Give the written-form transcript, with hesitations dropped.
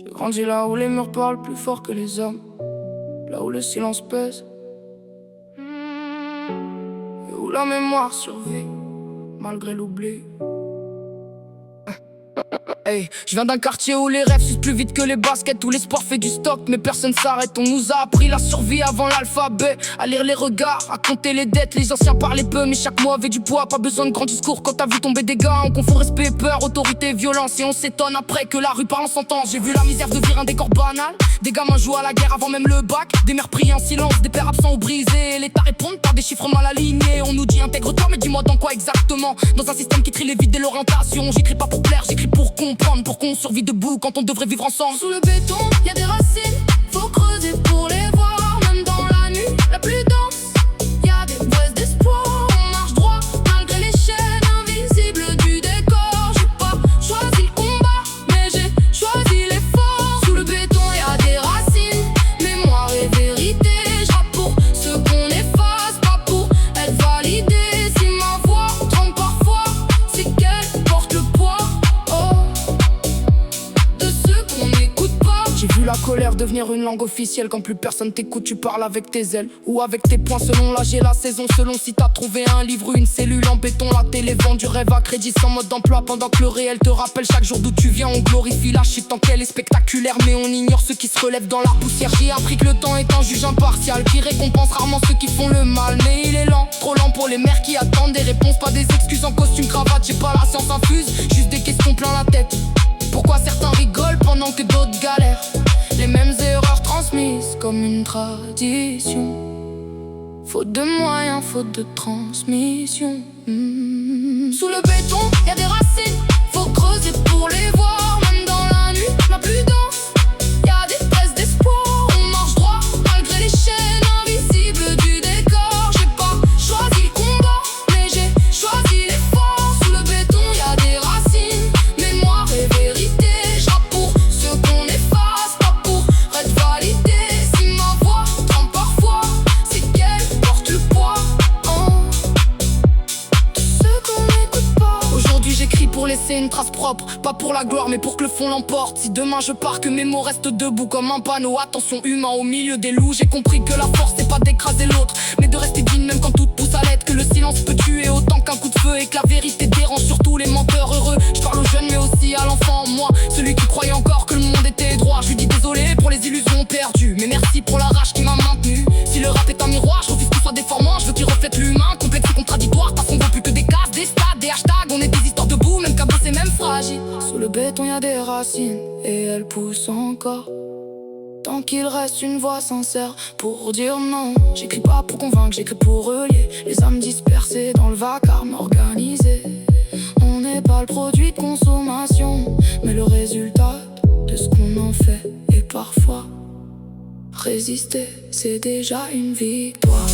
J'ai grandi là où les murs parlent plus fort que les hommes, là où le silence pèse, et où la mémoire survit malgré l'oubli. Hey, je viens d'un quartier où les rêves sucent plus vite que les baskets, où l'espoir fait du stock mais personne s'arrête. On nous a appris la survie avant l'alphabet, à lire les regards, à compter les dettes. Les anciens parlaient peu mais chaque mot avait du poids. Pas besoin de grands discours quand t'as vu tomber des gars. On confond respect et peur, autorité et violence, et on s'étonne après que la rue parle en sentence. J'ai vu la misère devenir un décor banal, des gamins jouent à la guerre avant même le bac, des mères prient en silence, des pères absents ou brisés. L'État répond par des chiffres mal alignés. On nous dit intègre-toi mais dis-moi dans quoi exactement. Dans un système qui trie les vides de l'orientation. J'écris pas pour plaire, j'écris pour comprendre, pour qu'on survit debout quand on devrait vivre ensemble. Sous le béton, y a des racines, faut creuser pour les voir. Même dans la nuit la plus dense, y a des braises d'espoir. On marche droit malgré les chaînes invisibles du décor. J'ai pas choisi le combat, mais j'ai choisi l'effort. Sous le béton, y a des racines, mémoire et vérité. J'rappe pour ce qu'on efface, pas pour être validé. Si ma voix tremble parfois, c'est qu'elle porte le poids de ceux qu'on n'écoute pas. J'ai vu la colère devenir une langue officielle. Quand plus personne t'écoute, tu parles avec tes ailes ou avec tes poings, selon l'âge et la saison. Selon si t'as trouvé un livre ou une cellule en béton. La télé vend du rêve à crédit sans mode d'emploi, pendant que le réel te rappelle chaque jour d'où tu viens. On glorifie la chute tant qu'elle est spectaculaire, mais on ignore ceux qui se relèvent dans la poussière. J'ai appris que le temps est un juge impartial qui récompense rarement ceux qui font le mal. Mais il est lent, trop lent pour les mères qui attendent des réponses, pas des excuses en costume cravate. J'ai pas la science infuse, juste des questions plein la tête. Pourquoi certains rigolent pendant que d'autres galèrent? Les mêmes erreurs transmises comme une tradition. Faute de moyens, faute de transmission. Sous le béton, y a des racines, faut creuser pour les voir. Même dans la nuit la plus dense, y a des braises d'espoir. On marche droit malgré les chaînes invisibles du décor. J'ai pas choisi le combat, mais j'ai choisi l'effort. Sous le béton, y a des racines, mémoire et vérité. J'rappe pour ce qu'on efface, pas pour être validé. Si ma voix tremble parfois, c'est qu'elle porte le poids de ceux qu'on n'écoute pas. Aujourd'hui j'écris pour laisser une trace propre, pas pour la gloire mais pour que le fond l'emporte. Si demain je pars, que mes mots restent debout comme un panneau. Attention humain au milieu des loups. J'ai compris que la force c'est pas d'écraser l'autre, mais de rester digne même quand tout pousse à l'aide. Que le silence peut tuer autant qu'un coup de feu, et que la vérité dérange surtout les menteurs heureux. Je parle aux jeunes mais aussi à l'enfant en moi, celui qui croyait encore que le monde était droit. Je lui dis désolé pour les illusions perdues, mais merci pour la rage qui m'a maintenu. Si le rap est un miroir, je refuse qu'il soit déformant. Je veux qu'il reflète l'humain, complexe et contradictoire. Parce qu'on veut plus que des cases, des stades, des hashtags. On est des histoires debout, même cabot c'est même fragile. Sous le béton y a des racines, et elles poussent encore. Tant qu'il reste une voix sincère pour dire non. J'écris pas pour convaincre, j'écris pour relier les âmes dispersées dans le vacarme organisé. On n'est pas le produit de consommation, mais le résultat de ce qu'on en fait. Et parfois, résister, c'est déjà une victoire.